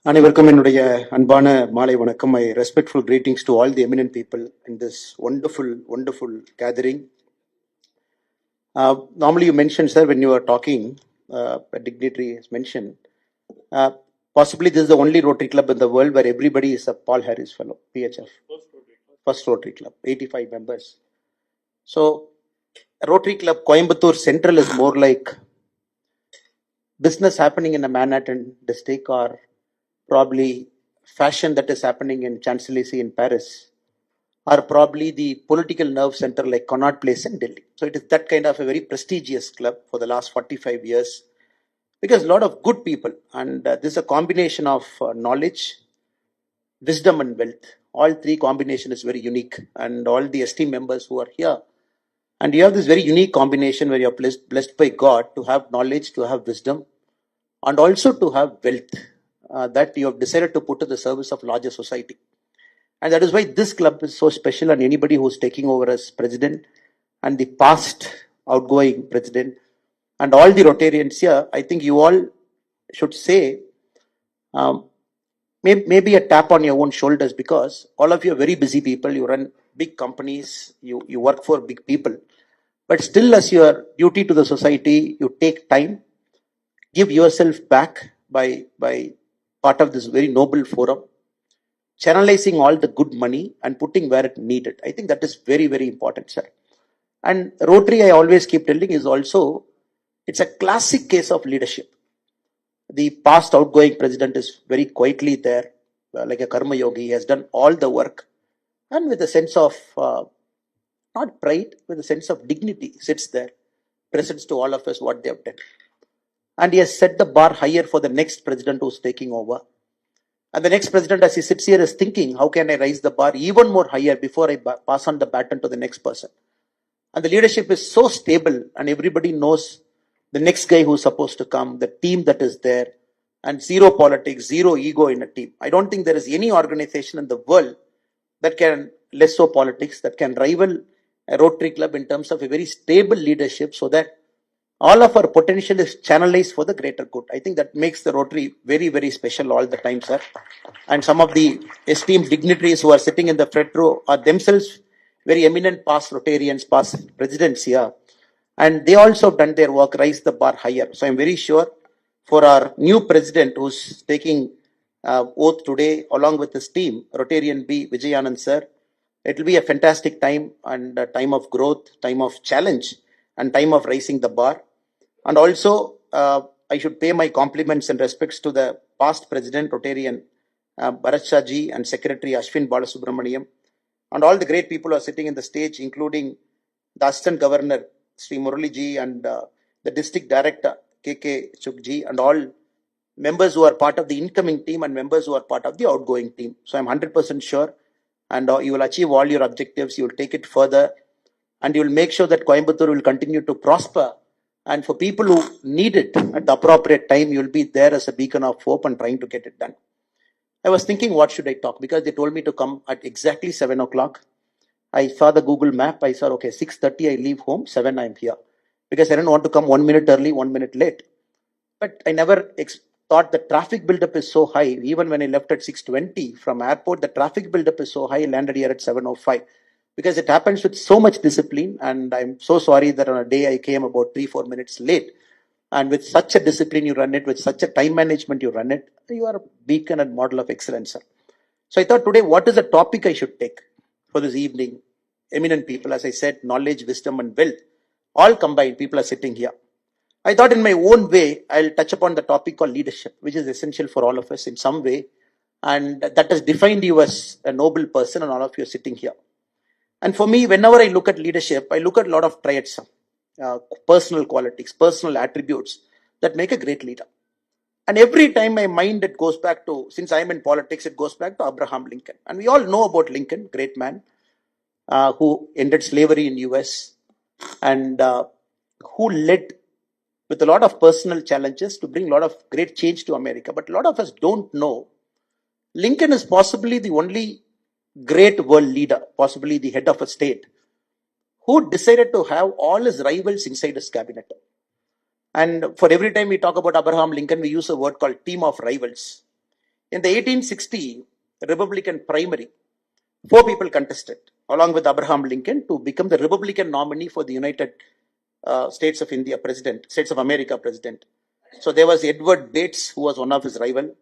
அனைவருக்கும் என்னுடைய அன்பான மாலை வணக்கம். My respectful greetings to all the eminent people in this wonderful gathering. Normally you mentioned, sir, when you were talking, a dignitary has mentioned, possibly this is the only Rotary Club in the world where everybody is a Paul Harris fellow, PHF. First Rotary Club, 85 members. So Rotary Club Coimbatore Central is more like business happening in a Manhattan district, or probably fashion that is happening in Champs-Élysées in Paris, or probably the political nerve center like Connaught Place in Delhi. So it is that kind of a very prestigious club for the last 45 years, because a lot of good people, and this is a combination of knowledge, wisdom and wealth. All three combination is very unique, and all the esteemed members who are here, and you have this very unique combination where you are blessed by God to have knowledge, to have wisdom, and also to have wealth that you have decided to put to the service of larger society. And that is why this club is so special, and anybody who's taking over as president and the past outgoing president and all the Rotarians here, I think you all should say maybe a tap on your own shoulders, because all of you are very busy people. You run big companies, you work for big people, but still as your duty to the society, you take time, give yourself back by part of this very noble forum, channelizing all the good money and putting where it needed. I think that is very important, sir. And Rotary, I always keep telling, is also, it's a classic case of leadership. The past outgoing president is very quietly there, like a karma yogi. He has done all the work, and with a sense of not pride, with a sense of dignity, sits there, presents to all of us what they have done. And he has set the bar higher for the next president who's taking over. And the next president, as he sits here, is thinking, how can I raise the bar even more higher before I pass on the baton to the next person? And the leadership is so stable, and everybody knows the next guy who's supposed to come, the team that is there, and zero politics, zero ego in a team. I don't think there is any organization in the world that can, less so politics, that can rival a Rotary Club in terms of a very stable leadership, so that all of our potential is channelized for the greater good. I think that makes the Rotary very special all the time, sir. And some of the esteemed dignitaries who are sitting in the front row are themselves very eminent past Rotarians, past presidents here. And they also have done their work, raise the bar higher. So I'm very sure for our new president who's taking oath today along with his team, Rotarian B, Vijayanand sir, it will be a fantastic time, and a time of growth, time of challenge, and time of raising the bar. And also, I should pay my compliments and respects to the past president, Rotarian Bharat Shah ji, and Secretary Ashwin Balasubramaniam, and all the great people who are sitting in the stage, including the Assistant Governor, Sri Murali ji, and the District Director, KK Chuk ji, and all members who are part of the incoming team and members who are part of the outgoing team. So I'm 100% sure, and you will achieve all your objectives, you will take it further, and you will make sure that Coimbatore will continue to prosper. And for people who need it at the appropriate time, you will be there as a beacon of hope and trying to get it done. I was thinking, what should I talk? Because they told me to come at exactly 7 o'clock. I saw the Google map. I saw, okay, 6:30 I leave home, 7 I'm here. Because I didn't want to come 1 minute early, 1 minute late. But I never thought the traffic buildup is so high. Even when I left at 6:20 from airport, the traffic buildup is so high. I landed here at 7:05. Because it happens with so much discipline, and I'm so sorry that on a day I came about 3-4 minutes late. And with such a discipline you run it, with such a time management you run it, you are a beacon and model of excellence, sir. So I thought today, what is the topic I should take for this evening? Eminent people, as I said, knowledge, wisdom, and wealth, all combined, people are sitting here. I thought in my own way, I'll touch upon the topic called leadership, which is essential for all of us in some way. And that has defined you as a noble person, and all of you are sitting here. And for me, whenever I look at leadership, I look at a lot of traits, personal qualities, personal attributes that make a great leader. And every time my mind, it goes back to, since I'm in politics, it goes back to Abraham Lincoln. And we all know about Lincoln, great man, who ended slavery in US, and who led with a lot of personal challenges to bring a lot of great change to America. But a lot of us don't know, Lincoln is possibly the only great world leader, possibly the head of a state, who decided to have all his rivals inside his cabinet. And for every time we talk about Abraham Lincoln, we use a word called team of rivals. In the 1860 Republican primary, 4 people contested along with Abraham Lincoln to become the Republican nominee for the United States of India president, States of America president. So there was Edward Bates, who was one of his rival.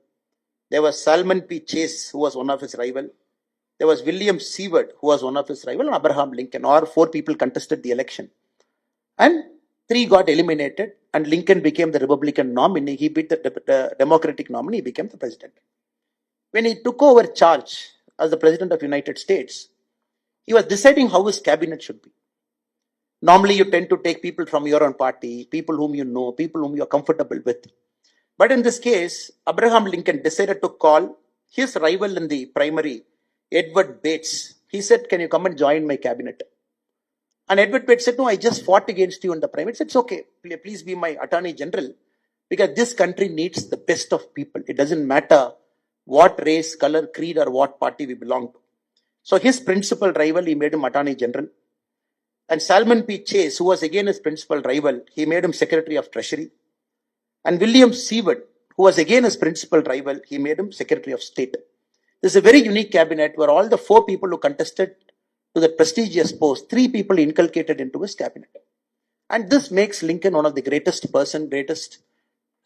There was Salmon P. Chase, who was one of his rival. There was William Seward, who was one of his rival, and Abraham Lincoln. Or 4 people contested the election, and 3 got eliminated. And Lincoln became the Republican nominee. He beat the Democratic nominee. He became the president. When he took over charge as the president of the United States, he was deciding how his cabinet should be. Normally, you tend to take people from your own party, people whom you know, people whom you are comfortable with. But in this case, Abraham Lincoln decided to call his rival in the primary, Edward Bates. He said, "Can you come and join my cabinet?" And Edward Bates said, "No, I just fought against you in the primary." He said, "It's okay. Please be my attorney general, because this country needs the best of people. It doesn't matter what race, color, creed, or what party we belong to." So his principal rival, he made him attorney general. And Salmon P. Chase, who was again his principal rival, he made him secretary of treasury. And William Seward, who was again his principal rival, he made him secretary of state. This is a very unique cabinet where all the 4 people who contested to that prestigious post, 3 people inculcated into his cabinet. And this makes Lincoln one of the greatest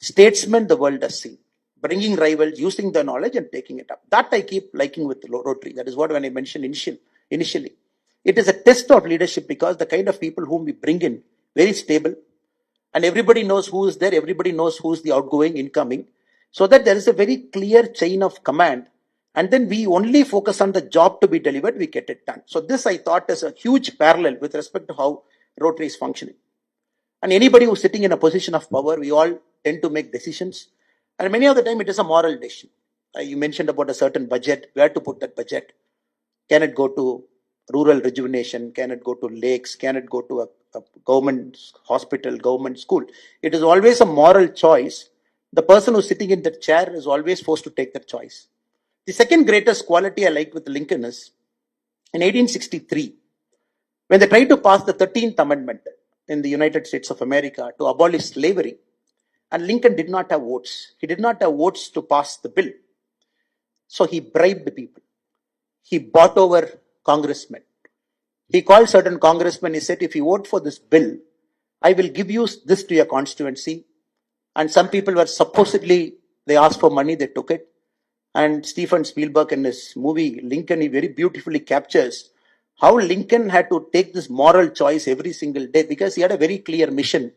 statesmen the world has seen, bringing rivals, using the knowledge and taking it up. That I keep liking with Rotary. That is what when I mentioned initially. It is a test of leadership, because the kind of people whom we bring in, very stable, and everybody knows who is there, everybody knows who is the outgoing, incoming, so that there is a very clear chain of command, and then we only focus on the job to be delivered, we get it done. So this I thought is a huge parallel with respect to how Rotary is functioning. And anybody who's sitting in a position of power, we all tend to make decisions, and many of the time it is a moral decision. You mentioned about a certain budget, where to put that budget. Can it go to rural rejuvenation? Can it go to lakes? Can it go to a government hospital, government school? It is always a moral choice. The person who's sitting in that chair is always forced to take that choice. The second greatest quality I liked with Lincoln is, in 1863, when they tried to pass the 13th Amendment in the United States of America to abolish slavery, and Lincoln did not have votes. He did not have votes to pass the bill. So he bribed the people. He bought over congressmen. He called certain congressmen. He said, "If you vote for this bill, I will give you this to your constituency." And some people were supposedly, they asked for money, they took it. And Steven Spielberg in his movie Lincoln, he very beautifully captures how Lincoln had to take this moral choice every single day, because he had a very clear mission.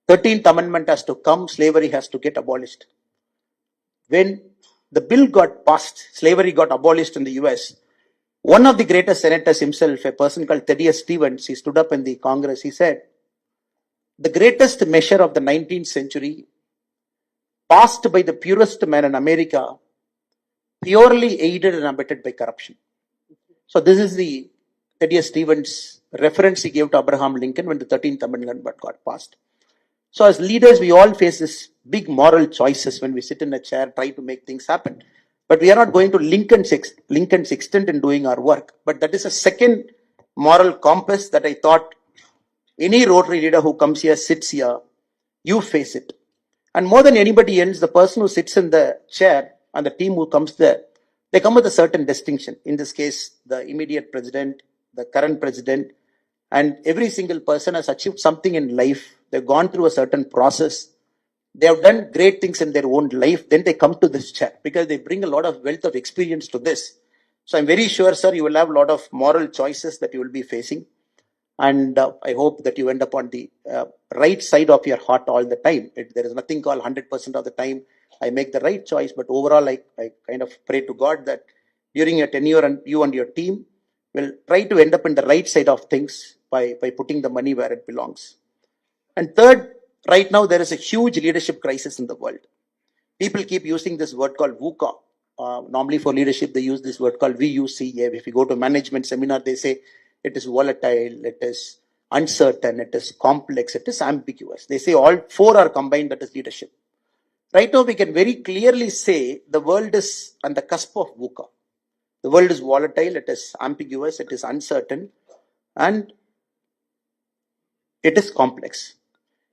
13th Amendment has to come, slavery has to get abolished. When the bill got passed, slavery got abolished in the US, one of the greatest senators himself, a person called Thaddeus Stevens, he stood up in the Congress. He said, "The greatest measure of the 19th century, passed by the purest man in America, purely aided and abetted by corruption." So this is the Thaddeus Stevens reference he gave to Abraham Lincoln when the 13th Amendment got passed. So as leaders, we all face this big moral choices when we sit in a chair, try to make things happen. But we are not going to Lincoln's extent in doing our work. But that is a second moral compass that I thought any Rotary leader who comes here, sits here, you face it. And more than anybody else, the person who sits in the chair and the team who comes there, they come with a certain distinction. In this case, the immediate president, the current president, and every single person has achieved something in life. They've gone through a certain process. They have done great things in their own life. Then they come to this chair because they bring a lot of wealth of experience to this. So I'm very sure, sir, you will have a lot of moral choices that you will be facing. And I hope that you end up on the right side of your heart all the time. There is nothing called 100% of the time I make the right choice. But overall, I kind of pray to God that during your tenure, and you and your team will try to end up in the right side of things by putting the money where it belongs. And third, right now there is a huge leadership crisis in the world. People keep using this word called VUCA. Normally for leadership, they use this word called VUCA. If you go to management seminar, they say it is volatile, it is uncertain, it is complex, it is ambiguous. They say all 4 are combined, that is leadership. Right now, we can very clearly say the world is on the cusp of VUCA. The world is volatile, it is ambiguous, it is uncertain, and it is complex.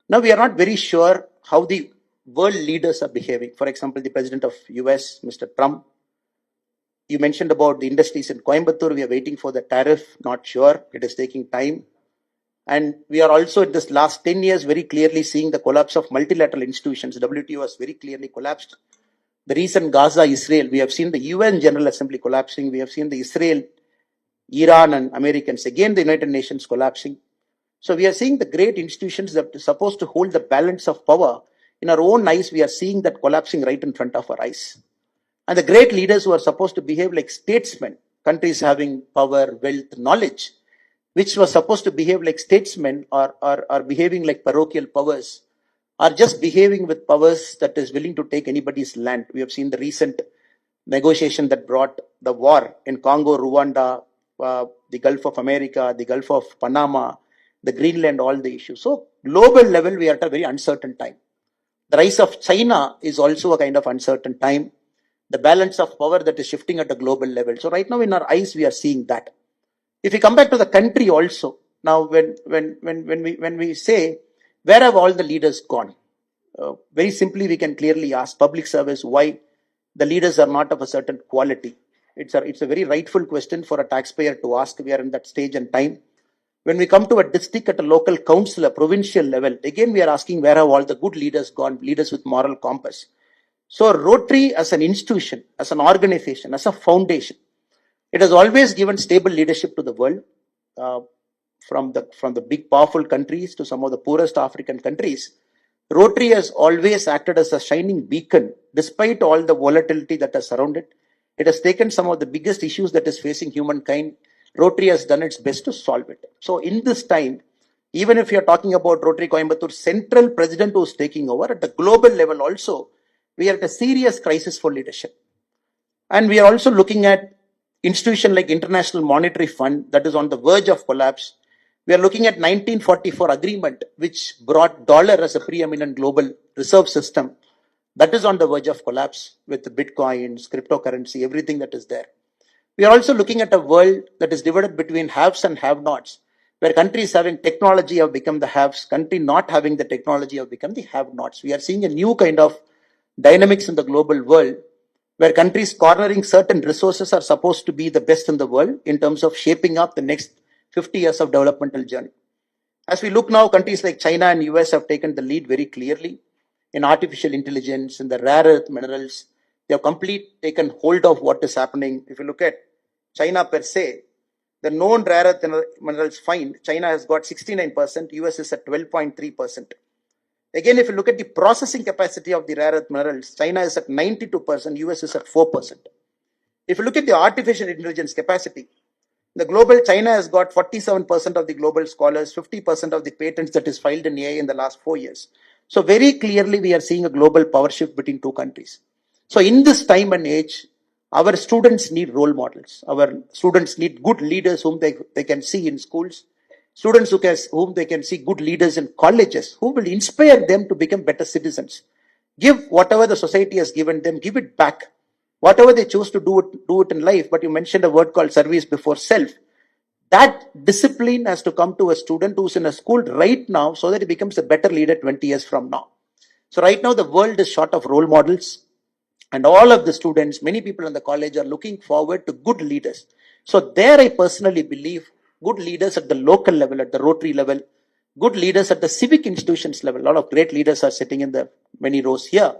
Now, we are not very sure how the world leaders are behaving. For example, the president of US, Mr. Trump. You mentioned about the industries in Coimbatore. We are waiting for the tariff. Not sure. It is taking time. And we are also in this last 10 years very clearly seeing the collapse of multilateral institutions. WTO has very clearly collapsed. The recent Gaza, Israel, we have seen the UN General Assembly collapsing. We have seen the Israel, Iran and Americans, again the United Nations collapsing. So we are seeing the great institutions that are supposed to hold the balance of power. In our own eyes, we are seeing that collapsing right in front of our eyes. And the great leaders who are supposed to behave like statesmen, countries having power, wealth, knowledge, which were supposed to behave like statesmen are behaving like parochial powers, are just behaving with powers that is willing to take anybody's land. We have seen the recent negotiation that brought the war in Congo, Rwanda, the Gulf of America, the Gulf of Panama, the Greenland, all the issues. So global level, we are at a very uncertain time. The rise of China is also a kind of uncertain time. The balance of power that is shifting at a global level. So right now in our eyes, we are seeing that. If we come back to the country also, now when we say, where have all the leaders gone? Very simply, we can clearly ask public service why the leaders are not of a certain quality. It's a very rightful question for a taxpayer to ask. We are in that stage and time. When we come to a district at a local council, a provincial level, again we are asking where have all the good leaders gone, leaders with moral compass. So Rotary as an institution, as an organization, as a foundation, it has always given stable leadership to the world, from the big powerful countries to some of the poorest African countries. Rotary has always acted as a shining beacon, despite all the volatility that has surrounded. It has taken some of the biggest issues that is facing humankind. Rotary has done its best to solve it. So in this time, even if you are talking about Rotary Coimbatore, central president who is taking over at the global level also, we are at a serious crisis for leadership. And we are also looking at institution like International Monetary Fund that is on the verge of collapse. We are looking at 1944 agreement, which brought dollar as a preeminent global reserve system. That is on the verge of collapse with the bitcoins, cryptocurrency, everything that is there. We are also looking at a world that is divided between haves and have-nots, where countries having technology have become the haves, country not having the technology have become the have-nots. We are seeing a new kind of dynamics in the global world, where countries cornering certain resources are supposed to be the best in the world in terms of shaping up the next 50 years of developmental journey. As we look now, countries like China and US have taken the lead very clearly in artificial intelligence, in the rare earth minerals. They have taken hold of what is happening. If you look at China per se, the known rare earth minerals find, China has got 69%, US is at 12.3%. Again, if you look at the processing capacity of the rare earth minerals, China is at 92%, US is at 4%. If you look at the artificial intelligence capacity, the global China has got 47% of the global scholars, 50% of the patents that is filed in AI in the last 4 years. So very clearly, we are seeing a global power shift between two countries. So in this time and age, our students need role models. Our students need good leaders whom they can see in schools. Students whom they can see good leaders in colleges, who will inspire them to become better citizens. Give whatever the society has given them, give it back. Whatever they choose to do it in life. But you mentioned a word called service before self. That discipline has to come to a student who's in a school right now so that he becomes a better leader 20 years from now. So right now the world is short of role models, and all of the students, many people in the college are looking forward to good leaders. So there I personally believe good leaders at the local level, at the Rotary level, good leaders at the civic institutions level. A lot of great leaders are sitting in the many rows here,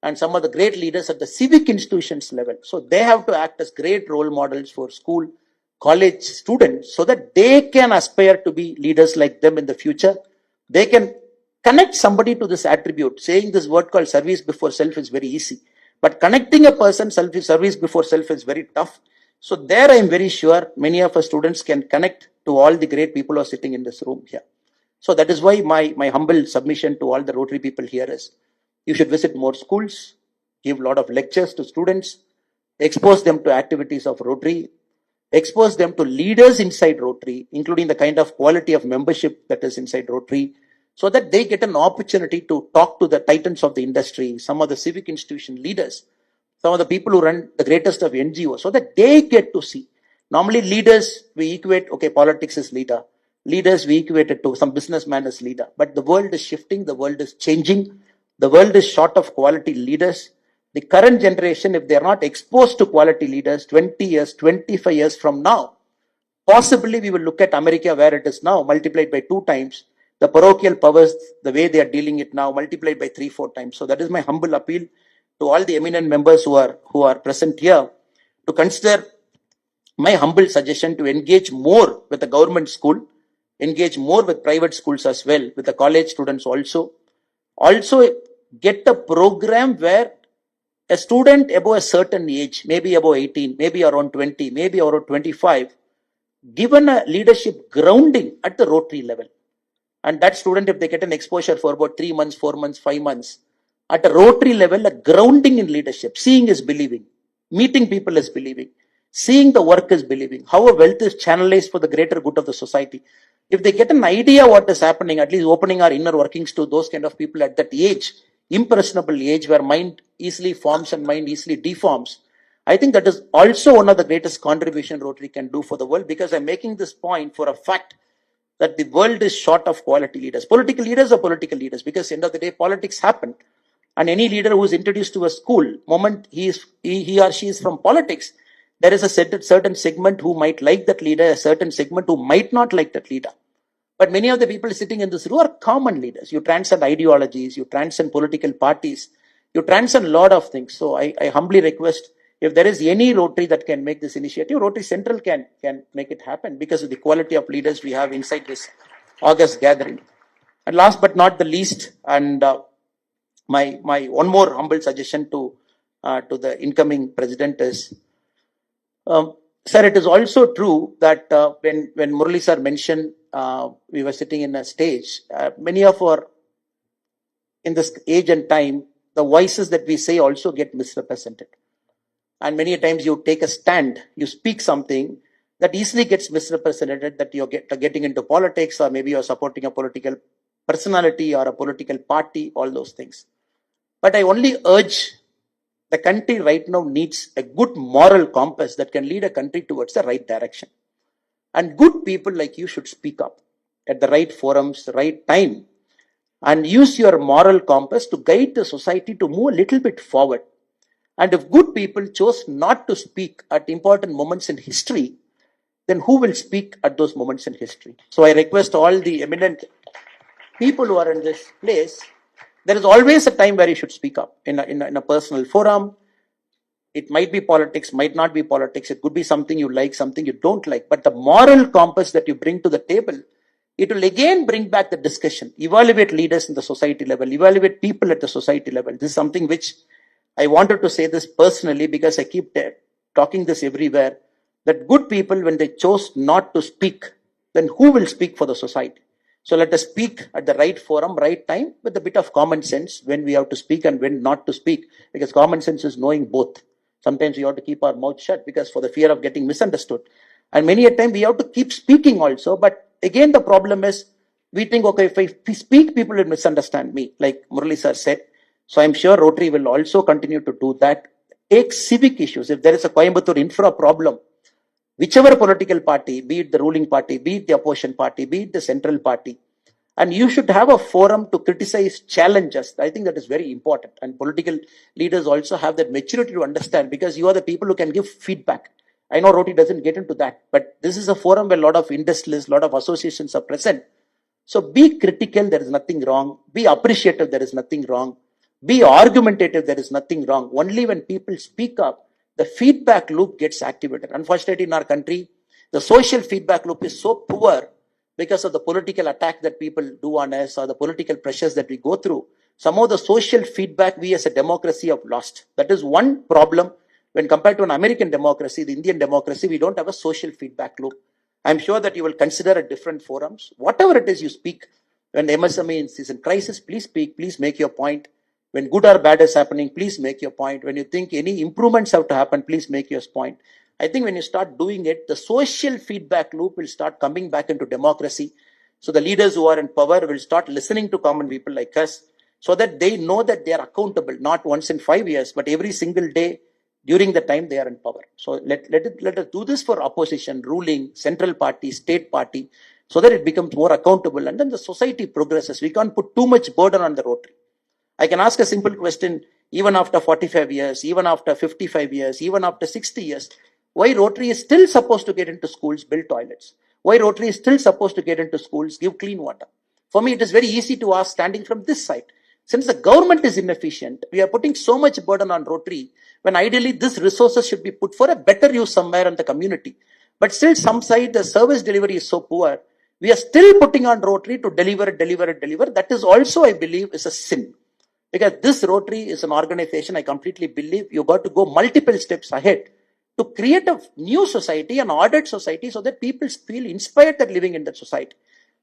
and some of the great leaders at the civic institutions level. So they have to act as great role models for school, college students so that they can aspire to be leaders like them in the future. They can connect somebody to this attribute. Saying this word called service before self is very easy, but connecting a person service before self is very tough. So there I am very sure many of our students can connect to all the great people who are sitting in this room here. So that is why my humble submission to all the Rotary people here is, you should visit more schools, give a lot of lectures to students, expose them to activities of Rotary, expose them to leaders inside Rotary, including the kind of quality of membership that is inside Rotary, so that they get an opportunity to talk to the titans of the industry, some of the civic institution leaders, some of the people who run the greatest of NGOs, so that they get to see. Normally leaders, we equate, okay, politics is leader. Leaders, we equate it to some businessman as leader. But the world is shifting, the world is changing. The world is short of quality leaders. The current generation, if they are not exposed to quality leaders 20 years, 25 years from now, possibly we will look at America where it is now, multiplied by 2 times. The parochial powers, the way they are dealing it now, multiplied by 3, 4 times. So that is my humble appeal to all the eminent members who are present here to consider my humble suggestion to engage more with the government school, engage more with private schools as well, with the college students also. Also get a program where a student above a certain age, maybe above 18, maybe around 20, maybe around 25, given a leadership grounding at the Rotary level. And that student, if they get an exposure for about 3 months, 4 months, 5 months, at a Rotary level, a grounding in leadership, seeing is believing, meeting people is believing, seeing the work is believing, how a wealth is channelized for the greater good of the society. If they get an idea what is happening, at least opening our inner workings to those kind of people at that age, impressionable age where mind easily forms and mind easily deforms, I think that is also one of the greatest contribution Rotary can do for the world, because I'm making this point for a fact that the world is short of quality leaders. Political leaders are political leaders, because end of the day, politics happen. And any leader who is introduced to a school, moment he or she is from politics, there is a certain segment who might like that leader, a certain segment who might not like that leader. But many of the people sitting in this room are common leaders. You transcend ideologies, you transcend political parties, you transcend a lot of things. So I humbly request, if there is any Rotary that can make this initiative, Rotary Central can make it happen, because of the quality of leaders we have inside this August gathering. And last but not the least, and my one more humble suggestion to the incoming president is, sir, it is also true that when Murali sir mentioned, we were sitting in a stage, many of our, in this age and time, the voices that we say also get misrepresented. And many times you take a stand, you speak something that easily gets misrepresented, that you're getting into politics, or maybe you're supporting a political personality or a political party, all those things. But I only urge, the country right now needs a good moral compass that can lead a country towards the right direction. And good people like you should speak up at the right forums, the right time, and use your moral compass to guide the society to move a little bit forward. And if good people chose not to speak at important moments in history, then who will speak at those moments in history? So I request all the eminent people who are in this place, there is always a time where you should speak up in a personal forum. It might be politics, might not be politics. It could be something you like, something you don't like. But the moral compass that you bring to the table, it will again bring back the discussion, evaluate leaders in the society level, evaluate people at the society level. This is something which I wanted to say this personally, because I keep talking this everywhere, that good people, when they chose not to speak, then who will speak for the society? So let us speak at the right forum, right time, with a bit of common sense when we have to speak and when not to speak, because common sense is knowing both. Sometimes we have to keep our mouth shut because for the fear of getting misunderstood. And many a time we have to keep speaking also. But again, the problem is, we think, okay, if I speak, people will misunderstand me, like Murali sir said. So I'm sure Rotary will also continue to do that. Take civic issues. If there is a Coimbatore infra problem, whichever political party, be it the ruling party, be it the opposition party, be it the central party, and you should have a forum to criticize, challenge us. I think that is very important. And political leaders also have that maturity to understand, because you are the people who can give feedback. I know Rotary doesn't get into that, but this is a forum where a lot of industrialists, a lot of associations are present. So be critical, there is nothing wrong. Be appreciative, there is nothing wrong. Be argumentative, there is nothing wrong. Only when people speak up, the feedback loop gets activated. Unfortunately, in our country, the social feedback loop is so poor because of the political attack that people do on us, or the political pressures that we go through. Some of the social feedback we as a democracy have lost. That is one problem. When compared to an American democracy, the Indian democracy, we don't have a social feedback loop. I'm sure that you will consider at different forums. Whatever it is you speak, when the MSME is in crisis, please speak, please make your point. When good or bad is happening, please make your point. When you think any improvements have to happen, please make your point. I think when you start doing it, the social feedback loop will start coming back into democracy. So the leaders who are in power will start listening to common people like us, so that they know that they are accountable, not once in 5 years, but every single day during the time they are in power. So let us do this for opposition, ruling, central party, state party, so that it becomes more accountable, and then the society progresses. We can't put too much burden on the Rotary. I can ask a simple question, even after 45 years, even after 55 years, even after 60 years, why Rotary is still supposed to get into schools, build toilets? Why Rotary is still supposed to get into schools, give clean water? For me, it is very easy to ask standing from this side. Since the government is inefficient, we are putting so much burden on Rotary when ideally these resources should be put for a better use somewhere in the community. But still, some side the service delivery is so poor, we are still putting on Rotary to deliver. That is also, I believe, is a sin. Because this Rotary is an organization, I completely believe you got to go multiple steps ahead to create a new society, an ordered society, so that people feel inspired that living in that society.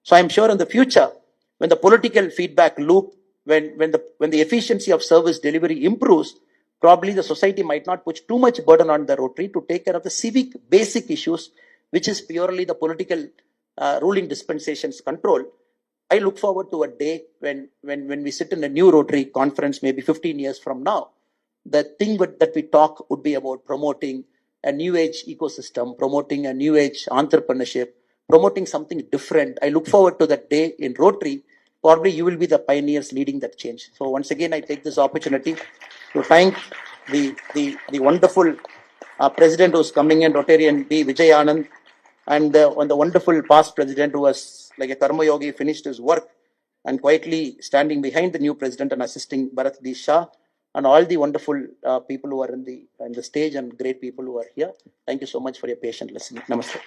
So I'm sure in the future, when the political feedback loop, when the efficiency of service delivery improves, probably the society might not put too much burden on the Rotary to take care of the civic basic issues, which is purely the political ruling dispensations control. I look forward to a day when we sit in a new Rotary conference, maybe 15 years from now. The thing that we talk would be about promoting a new age ecosystem, promoting a new age entrepreneurship, promoting something different. I look forward to that day in Rotary. Probably you will be the pioneers leading that change. So once again, I take this opportunity to thank the wonderful president who's coming in, Rotarian B. Vijay Anand, and the wonderful past president who was like a karma yogi, finished his work and quietly standing behind the new president and assisting Bharat D. Shah, and all the wonderful people who are in the stage and great people who are here. Thank you so much for your patient listening. Namaste.